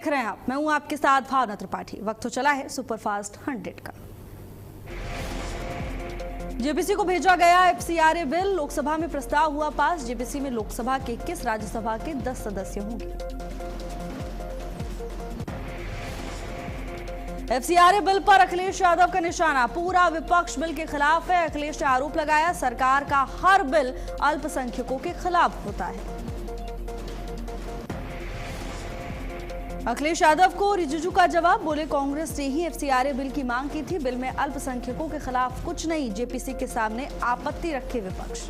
देख रहे हैं आप, मैं हूं आपके साथ भावना त्रिपाठी। वक्त तो चला है सुपरफास्ट 100 का। जेपीसी को भेजा गया एफसीआरए बिल, लोकसभा में प्रस्ताव हुआ पास। जेपीसी में लोकसभा के 21, राज्यसभा के 10 सदस्य होंगे। एफसीआरए बिल पर अखिलेश यादव का निशाना, पूरा विपक्ष बिल के खिलाफ है। अखिलेश ने आरोप लगाया, सरकार का हर बिल अल्पसंख्यकों के खिलाफ होता है। अखिलेश यादव को रिजिजू का जवाब, बोले कांग्रेस ने ही एफसीआरए बिल की मांग की थी। बिल में अल्पसंख्यकों के खिलाफ कुछ नहीं, जेपीसी के सामने आपत्ति रखे विपक्ष।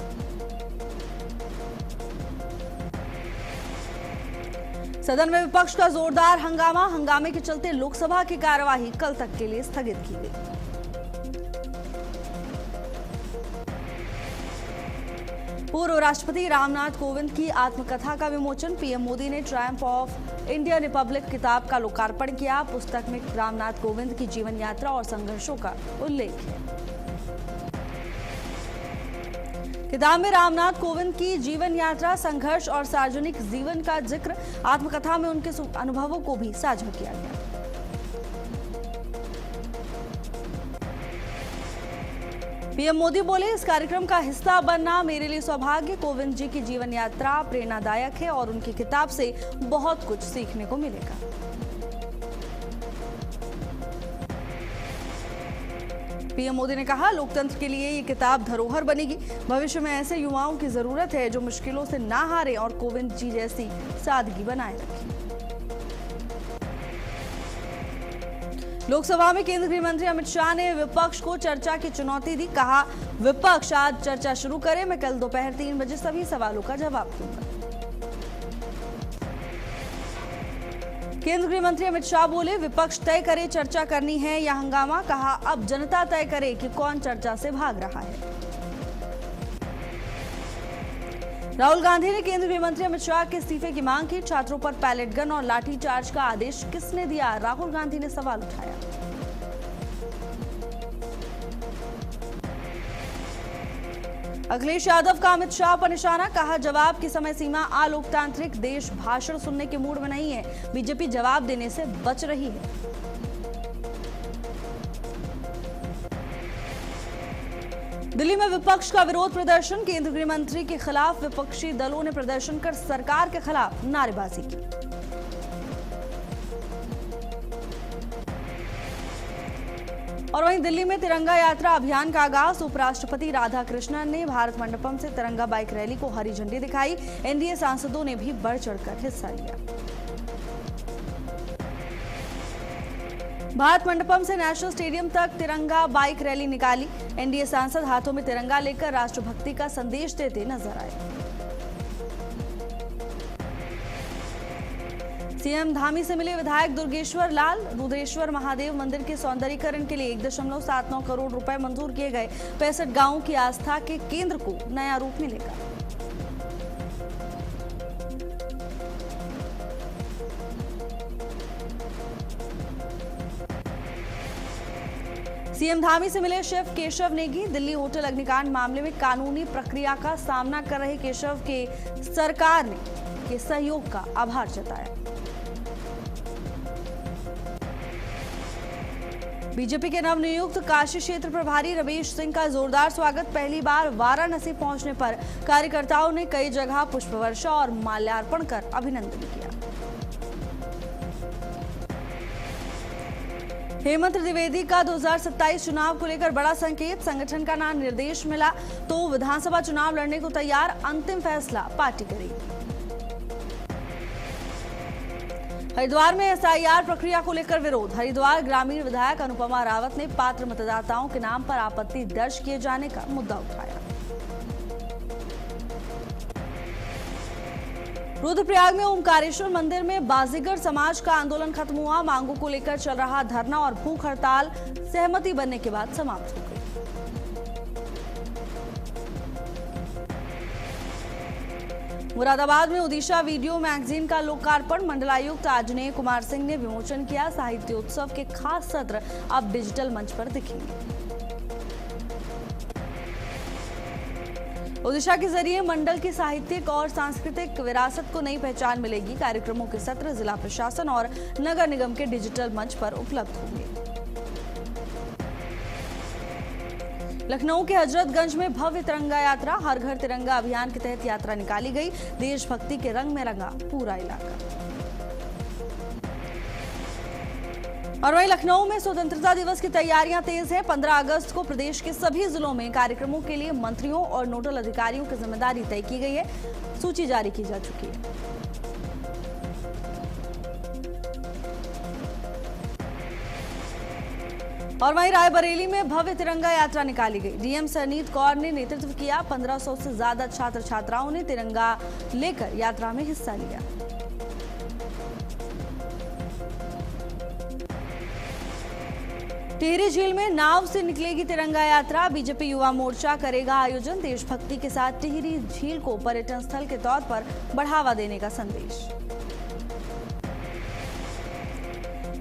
सदन में विपक्ष का जोरदार हंगामा, हंगामे के चलते लोकसभा की कार्यवाही कल तक के लिए स्थगित की गई। पूर्व राष्ट्रपति रामनाथ कोविंद की आत्मकथा का विमोचन, पीएम मोदी ने ट्रायम्फ ऑफ इंडियन रिपब्लिक किताब का लोकार्पण किया। पुस्तक में रामनाथ कोविंद की जीवन यात्रा और संघर्षों का उल्लेख है। किताब में रामनाथ कोविंद की जीवन यात्रा, संघर्ष और सार्वजनिक जीवन का जिक्र, आत्मकथा में उनके अनुभवों को भी साझा किया गया। पीएम मोदी बोले, इस कार्यक्रम का हिस्सा बनना मेरे लिए सौभाग्य। कोविंद जी की जीवन यात्रा प्रेरणादायक है और उनकी किताब से बहुत कुछ सीखने को मिलेगा। पीएम मोदी ने कहा, लोकतंत्र के लिए ये किताब धरोहर बनेगी। भविष्य में ऐसे युवाओं की जरूरत है जो मुश्किलों से ना हारे और कोविंद जी जैसी सादगी बनाए रखें। लोकसभा में केंद्रीय गृह मंत्री अमित शाह ने विपक्ष को चर्चा की चुनौती दी। कहा, विपक्ष आज चर्चा शुरू करे, मैं कल दोपहर 3 बजे सभी सवालों का जवाब दूंगा। केंद्रीय गृह मंत्री अमित शाह बोले, विपक्ष तय करे चर्चा करनी है या हंगामा। कहा, अब जनता तय करे कि कौन चर्चा से भाग रहा है। राहुल गांधी ने केंद्रीय गृह मंत्री अमित शाह के इस्तीफे की मांग की। छात्रों पर पैलेट गन और लाठीचार्ज का आदेश किसने दिया, राहुल गांधी ने सवाल उठाया। अखिलेश यादव का अमित शाह पर निशाना, कहा, जवाब की समय सीमा अलोकतांत्रिक, देश भाषण सुनने के मूड में नहीं है। बीजेपी जवाब देने से बच रही है। दिल्ली में विपक्ष का विरोध प्रदर्शन, केंद्रीय गृह मंत्री के खिलाफ विपक्षी दलों ने प्रदर्शन कर सरकार के खिलाफ नारेबाजी की। और वहीं दिल्ली में तिरंगा यात्रा अभियान का आगाज, उपराष्ट्रपति राधाकृष्णन ने भारत मंडपम से तिरंगा बाइक रैली को हरी झंडी दिखाई। एनडीए सांसदों ने भी बढ़ चढ़कर हिस्सा लिया। भारत मंडपम से नेशनल स्टेडियम तक तिरंगा बाइक रैली निकाली। एनडीए सांसद हाथों में तिरंगा लेकर राष्ट्रभक्ति का संदेश देते नजर आए। सीएम धामी से मिले विधायक दुर्गेश्वर लाल। रुद्रेश्वर महादेव मंदिर के सौंदर्यीकरण के लिए 1.79 करोड़ रुपए मंजूर किए गए। 65 गांवों की आस्था के केंद्र को नया रूप मिलेगा। सीएम धामी से मिले शेफ केशव नेगी। दिल्ली होटल अग्निकांड मामले में कानूनी प्रक्रिया का सामना कर रहे केशव के सरकार ने के सहयोग का आभार जताया। बीजेपी के नवनियुक्त काशी क्षेत्र प्रभारी रमेश सिंह का जोरदार स्वागत। पहली बार वाराणसी पहुंचने पर कार्यकर्ताओं ने कई जगह पुष्पवर्षा और माल्यार्पण कर अभिनंदन किया। हेमंत द्विवेदी का 2027 चुनाव को लेकर बड़ा संकेत, संगठन का नाम निर्देश मिला तो विधानसभा चुनाव लड़ने को तैयार, अंतिम फैसला पार्टी करेगी। हरिद्वार में एसआईआर प्रक्रिया को लेकर विरोध, हरिद्वार ग्रामीण विधायक अनुपमा रावत ने पात्र मतदाताओं के नाम पर आपत्ति दर्ज किए जाने का मुद्दा उठाया। रुद्रप्रयाग में ओमकारेश्वर मंदिर में बाजीगर समाज का आंदोलन खत्म हुआ। मांगों को लेकर चल रहा धरना और भूख हड़ताल सहमति बनने के बाद समाप्त हो गई। मुरादाबाद में ओडिशा वीडियो मैगजीन का लोकार्पण, मंडलायुक्त आंजनेय कुमार सिंह ने विमोचन किया। साहित्योत्सव के खास सत्र अब डिजिटल मंच पर दिखेंगे। ओडिशा के जरिए मंडल की साहित्यिक और सांस्कृतिक विरासत को नई पहचान मिलेगी। कार्यक्रमों के सत्र जिला प्रशासन और नगर निगम के डिजिटल मंच पर उपलब्ध होंगे। लखनऊ के हजरतगंज में भव्य तिरंगा यात्रा, हर घर तिरंगा अभियान के तहत यात्रा निकाली गई। देशभक्ति के रंग में रंगा पूरा इलाका। और वहीं लखनऊ में स्वतंत्रता दिवस की तैयारियां तेज है। 15 अगस्त को प्रदेश के सभी जिलों में कार्यक्रमों के लिए मंत्रियों और नोडल अधिकारियों की जिम्मेदारी तय की गई है। सूची जारी की जा चुकी है। और वहीं रायबरेली में भव्य तिरंगा यात्रा निकाली गई। डीएम सरनीत कौर ने नेतृत्व किया। 1500 से ज्यादा छात्र छात्राओं ने तिरंगा लेकर यात्रा में हिस्सा लिया। टिहरी झील में नाव से निकलेगी तिरंगा यात्रा। बीजेपी युवा मोर्चा करेगा आयोजन। देशभक्ति के साथ टिहरी झील को पर्यटन स्थल के तौर पर बढ़ावा देने का संदेश।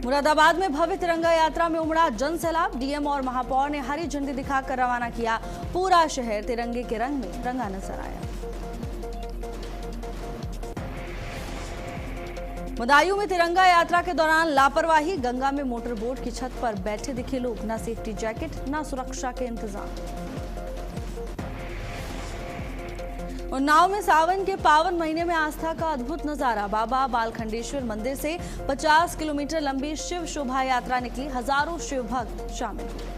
मुरादाबाद में भव्य तिरंगा यात्रा में उमड़ा जन सैलाब। डीएम और महापौर ने हरी झंडी दिखाकर रवाना किया। पूरा शहर तिरंगे के रंग में रंगा नजर आया। बदायूं में तिरंगा यात्रा के दौरान लापरवाही। गंगा में मोटर बोट की छत पर बैठे दिखे लोग। न सेफ्टी जैकेट न सुरक्षा के इंतजाम। और नाव में सावन के पावन महीने में आस्था का अद्भुत नजारा। बाबा बालखंडेश्वर मंदिर से 50 किलोमीटर लंबी शिव शोभा यात्रा निकली। हजारों शिव भक्त शामिल हुए।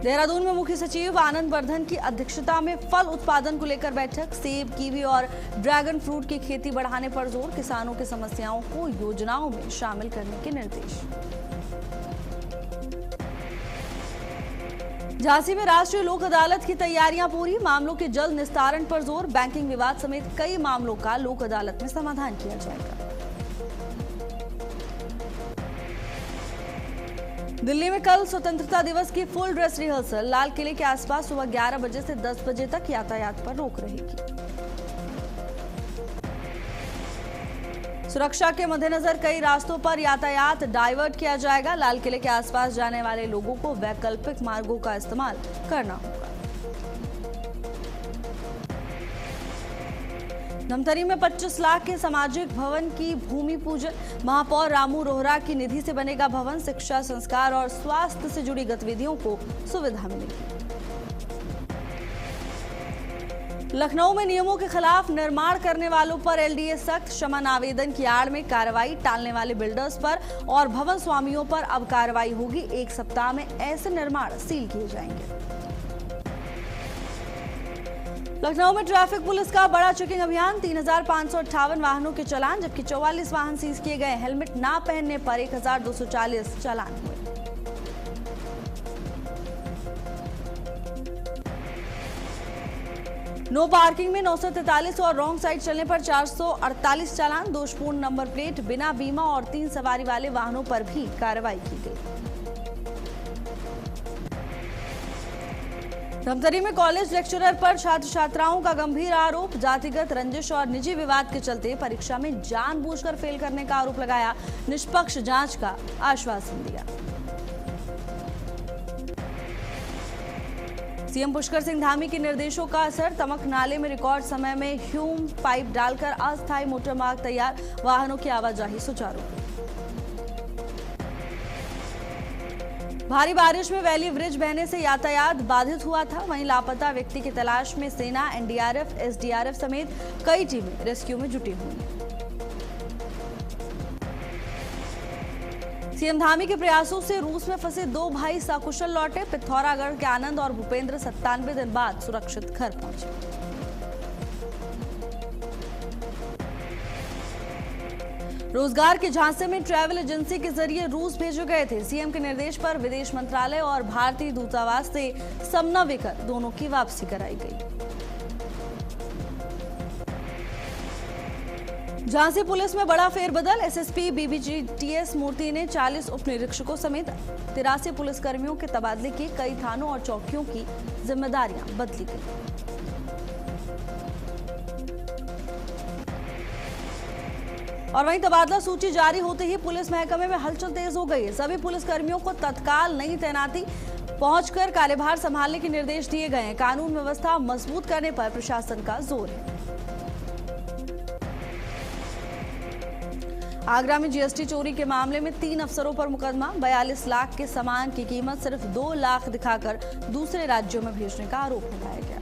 देहरादून में मुख्य सचिव आनंद वर्धन की अध्यक्षता में फल उत्पादन को लेकर बैठक। सेब, कीवी और ड्रैगन फ्रूट की खेती बढ़ाने पर जोर। किसानों की समस्याओं को योजनाओं में शामिल करने के निर्देश। झांसी में राष्ट्रीय लोक अदालत की तैयारियां पूरी। मामलों के जल्द निस्तारण पर जोर। बैंकिंग विवाद समेत कई मामलों का लोक अदालत में समाधान किया जाएगा। दिल्ली में कल स्वतंत्रता दिवस की फुल ड्रेस रिहर्सल। लाल किले के आसपास सुबह 11 बजे से 10 बजे तक यातायात पर रोक रहेगी। सुरक्षा के मद्देनजर कई रास्तों पर यातायात डाइवर्ट किया जाएगा। लाल किले के आसपास जाने वाले लोगों को वैकल्पिक मार्गों का इस्तेमाल करना होगा। धमतरी में 25 लाख के सामाजिक भवन की भूमि पूजन। महापौर रामू रोहरा की निधि से बनेगा भवन। शिक्षा, संस्कार और स्वास्थ्य से जुड़ी गतिविधियों को सुविधा मिलेगी। लखनऊ में नियमों के खिलाफ निर्माण करने वालों पर एलडीए सख्त। क्षमन आवेदन की आड़ में कार्रवाई। टालने वाले बिल्डर्स पर और भवन स्वामियों पर अब कार्रवाई होगी। 1 सप्ताह में ऐसे निर्माण सील किए जाएंगे। लखनऊ में ट्रैफिक पुलिस का बड़ा चेकिंग अभियान। 3558 वाहनों के चालान, जबकि 44 वाहन सीज किए गए। हेलमेट ना पहनने पर 1240 चालान हुए। नो पार्किंग में 943 और रॉन्ग साइड चलने पर 448 चालान। दोषपूर्ण नंबर प्लेट, बिना बीमा और 3 सवारी वाले वाहनों पर भी कार्रवाई की गई। धमतरी में कॉलेज लेक्चरर पर छात्र छात्राओं का गंभीर आरोप। जातिगत रंजिश और निजी विवाद के चलते परीक्षा में जानबूझकर फेल करने का आरोप लगाया। निष्पक्ष जांच का आश्वासन दिया। सीएम पुष्कर सिंह धामी के निर्देशों का असर। तमक नाले में रिकॉर्ड समय में ह्यूम पाइप डालकर अस्थायी मोटर मार्ग तैयार। वाहनों की आवाजाही सुचारू। भारी बारिश में वैली ब्रिज बहने से यातायात बाधित हुआ था। वहीं लापता व्यक्ति की तलाश में सेना, एनडीआरएफ, एसडीआरएफ समेत कई टीमें रेस्क्यू में जुटी हुई हैं। सीएम धामी के प्रयासों से रूस में फंसे 2 भाई सकुशल लौटे। पिथौरागढ़ के आनंद और भूपेंद्र 97 दिन बाद सुरक्षित घर पहुंचे। रोजगार के झांसे में ट्रैवल एजेंसी के जरिए रूस भेजे गए थे। सीएम के निर्देश पर विदेश मंत्रालय और भारतीय दूतावास से समन्वय कर दोनों की वापसी कराई गई। झांसी पुलिस में बड़ा फेरबदल। एसएसपी बीबीजीटीएस मूर्ति ने 40 उप निरीक्षकों समेत 83 पुलिसकर्मियों के तबादले किए। कई थानों और चौकियों की जिम्मेदारियां बदली गई। और वहीं तबादला सूची जारी होते ही पुलिस महकमे में हलचल तेज हो गई है। सभी पुलिसकर्मियों को तत्काल नई तैनाती। पहुंचकर कार्यभार संभालने के निर्देश दिए गए हैं। कानून व्यवस्था मजबूत करने पर प्रशासन का जोर है। आगरा में जीएसटी चोरी के मामले में 3 अफसरों पर मुकदमा। 42 लाख के सामान की कीमत सिर्फ 2 लाख दिखाकर दूसरे राज्यों में भेजने का आरोप लगाया गया।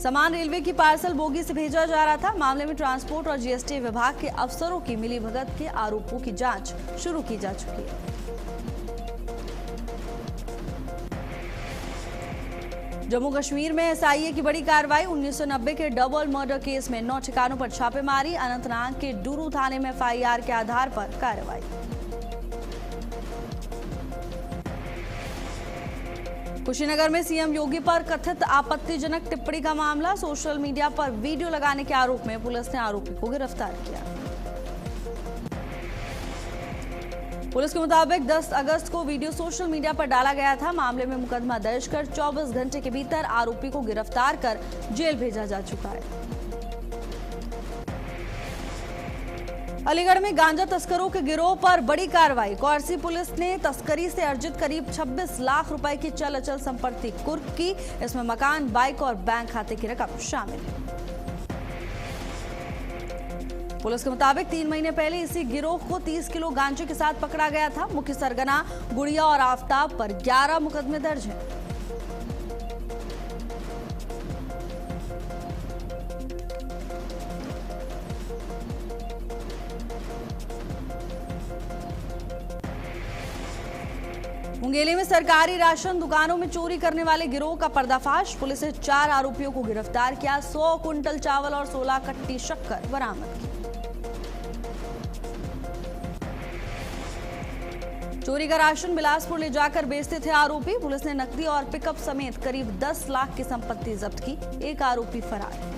सामान रेलवे की पार्सल बोगी से भेजा जा रहा था। मामले में ट्रांसपोर्ट और जीएसटी विभाग के अफसरों की मिलीभगत के आरोपों की जांच शुरू की जा चुकी है। जम्मू कश्मीर में एसआईए की बड़ी कार्रवाई। 1990 के डबल मर्डर केस में 9 ठिकानों पर छापेमारी। अनंतनाग के डूरू थाने में एफआईआर के आधार पर कार्रवाई। कुशीनगर में सीएम योगी पर कथित आपत्तिजनक टिप्पणी का मामला। सोशल मीडिया पर वीडियो लगाने के आरोप में पुलिस ने आरोपी को गिरफ्तार किया। पुलिस के मुताबिक 10 अगस्त को वीडियो सोशल मीडिया पर डाला गया था। मामले में मुकदमा दर्ज कर 24 घंटे के भीतर आरोपी को गिरफ्तार कर जेल भेजा जा चुका है। अलीगढ़ में गांजा तस्करों के गिरोह पर बड़ी कार्रवाई। कौरसी पुलिस ने तस्करी से अर्जित करीब 26 लाख रुपए की चल अचल संपत्ति कुर्क की। इसमें मकान, बाइक और बैंक खाते की रकम शामिल है। पुलिस के मुताबिक 3 महीने पहले इसी गिरोह को 30 किलो गांजे के साथ पकड़ा गया था। मुख्य सरगना गुड़िया और आफ्ताब पर 11 मुकदमे दर्ज हैं। मुंगेली में सरकारी राशन दुकानों में चोरी करने वाले गिरोह का पर्दाफाश। पुलिस ने 4 आरोपियों को गिरफ्तार किया। 100 कुंटल चावल और 16 कट्टी शक्कर बरामद की। चोरी का राशन बिलासपुर ले जाकर बेचते थे आरोपी। पुलिस ने नकदी और पिकअप समेत करीब 10 लाख की संपत्ति जब्त की। एक आरोपी फरार है।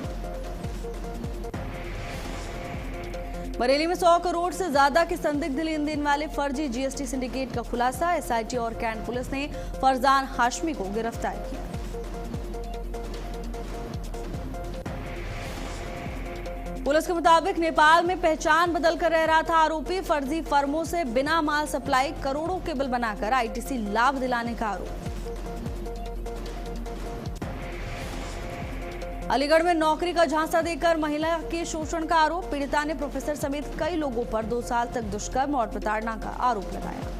बरेली में 100 करोड़ से ज्यादा के संदिग्ध लेन देन वाले फर्जी जीएसटी सिंडिकेट का खुलासा। एसआईटी और कैंट पुलिस ने फरजान हाशमी को गिरफ्तार किया। पुलिस के मुताबिक नेपाल में पहचान बदलकर रह रहा था आरोपी। फर्जी फर्मों से बिना माल सप्लाई करोड़ों के बिल बनाकर आईटीसी लाभ दिलाने का आरोप। अलीगढ़ में नौकरी का झांसा देकर महिला के शोषण का आरोप। पीड़िता ने प्रोफेसर समेत कई लोगों पर 2 साल तक दुष्कर्म और प्रताड़ना का आरोप लगाया।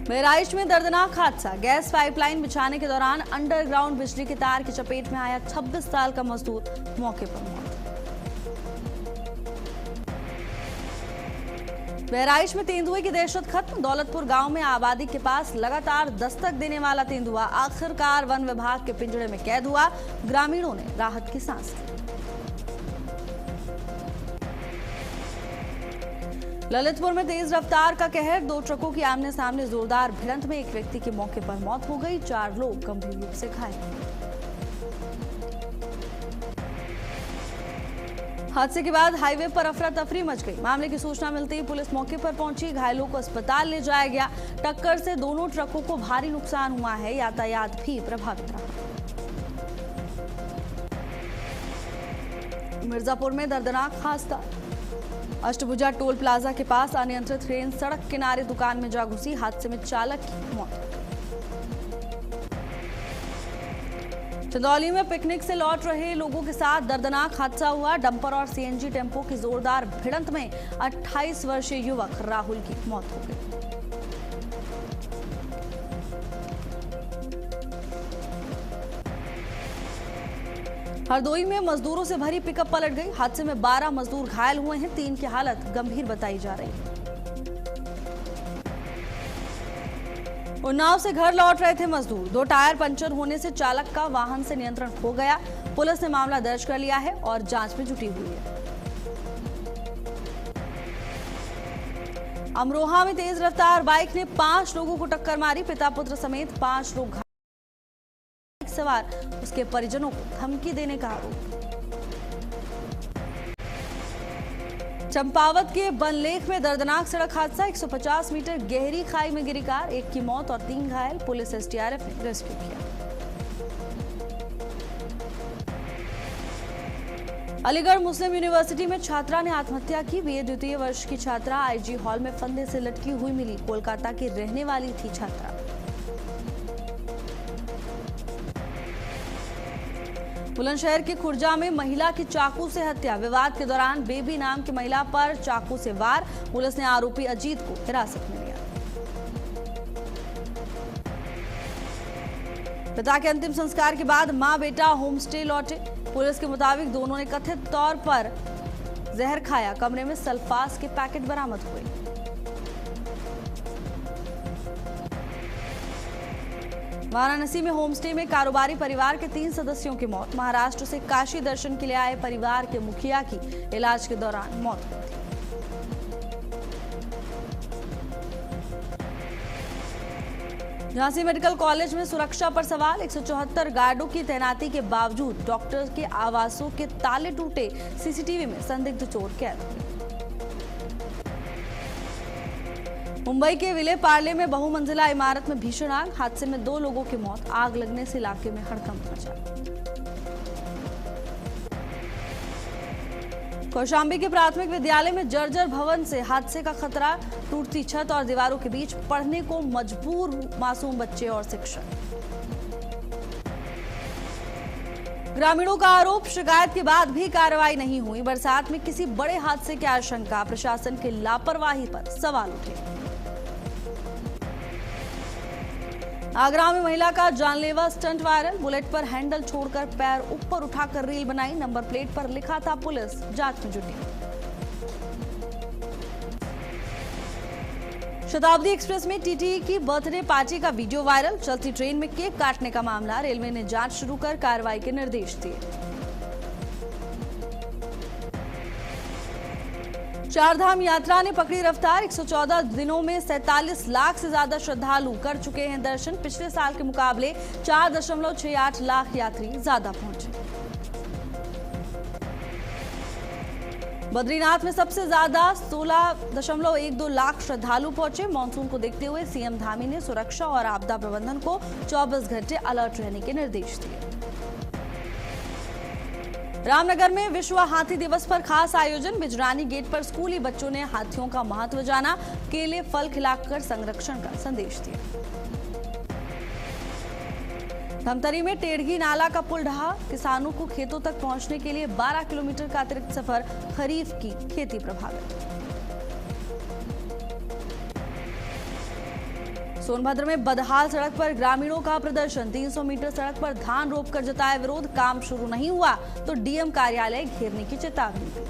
बहराइच में दर्दनाक हादसा। गैस पाइपलाइन बिछाने के दौरान अंडरग्राउंड बिजली के तार की चपेट में आया 26 साल का मजदूर, मौके पर मौत। बहराइच में तेंदुए की दहशत खत्म। दौलतपुर गांव में आबादी के पास लगातार दस्तक देने वाला तेंदुआ आखिरकार वन विभाग के पिंजरे में कैद हुआ। ग्रामीणों ने राहत की सांस ली। ललितपुर में तेज रफ्तार का कहर। 2 ट्रकों की आमने सामने जोरदार भिड़ंत में एक व्यक्ति की मौके पर मौत हो गई। 4 लोग गंभीर रूप से घायल। हादसे के बाद हाईवे पर अफरा तफरी मच गई। मामले की सूचना मिलते ही पुलिस मौके पर पहुंची। घायलों को अस्पताल ले जाया गया। टक्कर से दोनों ट्रकों को भारी नुकसान हुआ है। यातायात भी प्रभावित रहा। मिर्जापुर में दर्दनाक हादसा। अष्टभुजा टोल प्लाजा के पास अनियंत्रित ट्रेन सड़क किनारे दुकान में जा घुसी। हादसे में चालक की मौत। चंदौली में पिकनिक से लौट रहे लोगों के साथ दर्दनाक हादसा हुआ। डंपर और सीएनजी टेम्पो की जोरदार भिड़ंत में 28 वर्षीय युवक राहुल की मौत हो गई। हरदोई में मजदूरों से भरी पिकअप पलट गई। हादसे में 12 मजदूर घायल हुए हैं। 3 की हालत गंभीर बताई जा रही है। उन्नाव से घर लौट रहे थे मजदूर। 2 टायर पंचर होने से चालक का वाहन से नियंत्रण खो गया। पुलिस ने मामला दर्ज कर लिया है और जांच में जुटी हुई है। अमरोहा में तेज रफ्तार बाइक ने 5 लोगों को टक्कर मारी। पिता पुत्र समेत 5 लोग घायल। सवार उसके परिजनों को धमकी देने का आरोप। चंपावत के बनलेख में दर्दनाक सड़क हादसा। 150 मीटर गहरी खाई में गिरी कार। 1 की मौत और 3 घायल। पुलिस एसडीआरएफ ने रेस्क्यू किया। अलीगढ़ मुस्लिम यूनिवर्सिटी में छात्रा ने आत्महत्या की। बीए द्वितीय वर्ष की छात्रा आईजी हॉल में फंदे से लटकी हुई मिली। कोलकाता की रहने वाली थी छात्रा। बुलंदशहर के खुर्जा में महिला की चाकू से हत्या। विवाद के दौरान बेबी नाम की महिला पर चाकू से वार। पुलिस ने आरोपी अजीत को हिरासत में लिया। पिता के अंतिम संस्कार के बाद मां बेटा होमस्टे लौटे। पुलिस के मुताबिक दोनों ने कथित तौर पर जहर खाया। कमरे में सल्फास के पैकेट बरामद हुए। वाराणसी में होमस्टे में कारोबारी परिवार के 3 सदस्यों की मौत। महाराष्ट्र से काशी दर्शन के लिए आए परिवार के मुखिया की इलाज के दौरान मौत हुई थी। झांसी मेडिकल कॉलेज में सुरक्षा पर सवाल। 174 गार्डों की तैनाती के बावजूद डॉक्टर के आवासों के ताले टूटे। सीसीटीवी में संदिग्ध चोर कैद हुए। मुंबई के विले पार्ले में बहुमंजिला इमारत में भीषण आग। हादसे में 2 लोगों की मौत। आग लगने से इलाके में हड़कंप मचा। कौशांबी के प्राथमिक विद्यालय में जर्जर भवन से हादसे का खतरा। टूटती छत और दीवारों के बीच पढ़ने को मजबूर मासूम बच्चे और शिक्षक। ग्रामीणों का आरोप, शिकायत के बाद भी कार्रवाई नहीं हुई। बरसात में किसी बड़े हादसे की आशंका। प्रशासन की लापरवाही पर सवाल उठे। आगरा में महिला का जानलेवा स्टंट वायरल। बुलेट पर हैंडल छोड़कर पैर ऊपर उठाकर रील बनाई। नंबर प्लेट पर लिखा था पुलिस। जांच में जुटी। शताब्दी एक्सप्रेस में टीटी की बर्थडे पार्टी का वीडियो वायरल। चलती ट्रेन में केक काटने का मामला। रेलवे ने जांच शुरू कर कार्रवाई के निर्देश दिए। चारधाम यात्रा ने पकड़ी रफ्तार। 114 दिनों में 47 लाख से ज्यादा श्रद्धालु कर चुके हैं दर्शन। पिछले साल के मुकाबले 4.68 लाख यात्री ज्यादा पहुंचे। बद्रीनाथ में सबसे ज्यादा 16.12 लाख श्रद्धालु पहुंचे। मानसून को देखते हुए सीएम धामी ने सुरक्षा और आपदा प्रबंधन को 24 घंटे अलर्ट रहने के निर्देश दिए। रामनगर में विश्व हाथी दिवस पर खास आयोजन। बिजरानी गेट पर स्कूली बच्चों ने हाथियों का महत्व जाना। केले फल खिलाकर संरक्षण का संदेश दिया। धमतरी में टेढ़गी नाला का पुल ढहा। किसानों को खेतों तक पहुंचने के लिए 12 किलोमीटर का अतिरिक्त सफर। खरीफ की खेती प्रभावित। सोनभद्र में बदहाल सड़क पर ग्रामीणों का प्रदर्शन। 300 मीटर सड़क पर धान रोककर जताया विरोध। काम शुरू नहीं हुआ तो डीएम कार्यालय घेरने की चेतावनी दी।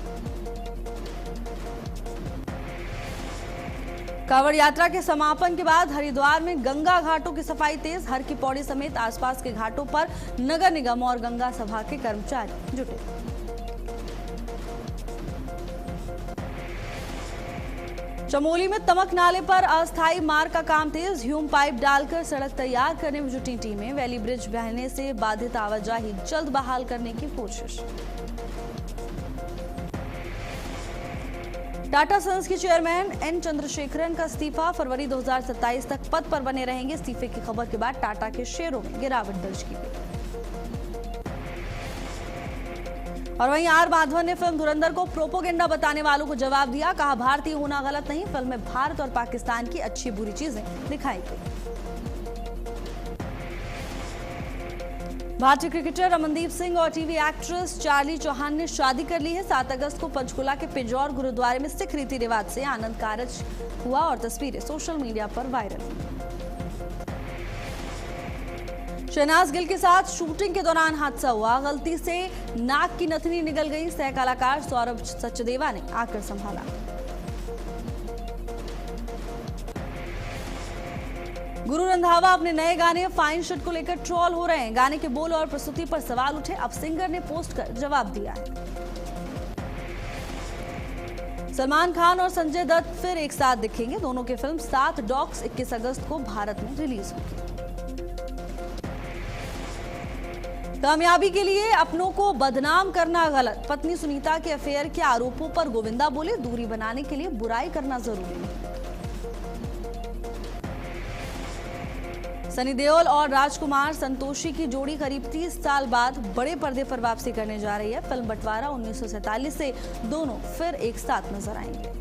कांवड़ यात्रा के समापन के बाद हरिद्वार में गंगा घाटों की सफाई तेज। हर की पौड़ी समेत आसपास के घाटों पर नगर निगम और गंगा सभा के कर्मचारी जुटे। चमोली में तमक नाले पर अस्थायी मार्ग का काम तेज। ह्यूम पाइप डालकर सड़क तैयार करने में जुटी टीमें। वैली ब्रिज बहने से बाधित आवाजाही जल्द बहाल करने की कोशिश। टाटा सन्स के चेयरमैन एन चंद्रशेखरन का इस्तीफा। फरवरी 2027 तक पद पर बने रहेंगे। इस्तीफे की खबर के बाद टाटा के शेयरों में गिरावट दर्ज की गई। और वहीं आर माधवन ने फिल्म धुरंधर को प्रोपोगेंडा बताने वालों को जवाब दिया। कहा, भारतीय होना गलत नहीं, फिल्म में भारत और पाकिस्तान की अच्छी बुरी चीजें दिखाई गई। भारतीय क्रिकेटर रमनदीप सिंह और टीवी एक्ट्रेस चार्ली चौहान ने शादी कर ली है। 7 अगस्त को पंचकुला के पिजौर गुरुद्वारे में सिख रीति रिवाज से आनंद कारज हुआ और तस्वीरें सोशल मीडिया पर वायरल हुई। शहनाज गिल के साथ शूटिंग के दौरान हादसा हुआ। गलती से नाक की नथनी निकल गई। सह कलाकार सौरभ सचदेवा ने आकर संभाला। गुरु रंधावा अपने नए गाने फाइन शिट को लेकर ट्रोल हो रहे हैं। गाने के बोल और प्रस्तुति पर सवाल उठे। अब सिंगर ने पोस्ट कर जवाब दिया है। सलमान खान और संजय दत्त फिर एक साथ दिखेंगे। दोनों की फिल्म 7 डॉग्स 21 अगस्त को भारत में रिलीज होगी। कामयाबी के लिए अपनों को बदनाम करना गलत। पत्नी सुनीता के अफेयर के आरोपों पर गोविंदा बोले, दूरी बनाने के लिए बुराई करना जरूरी नहीं। सनी देओल और राजकुमार संतोषी की जोड़ी करीब 30 साल बाद बड़े पर्दे पर वापसी करने जा रही है। फिल्म बंटवारा 1947 से दोनों फिर एक साथ नजर आएंगे।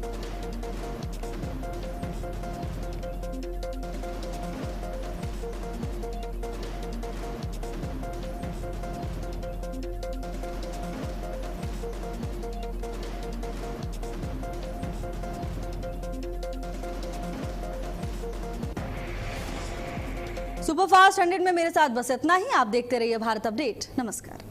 सुपरफास्ट 100 में मेरे साथ बस इतना ही। आप देखते रहिए भारत अपडेट। नमस्कार।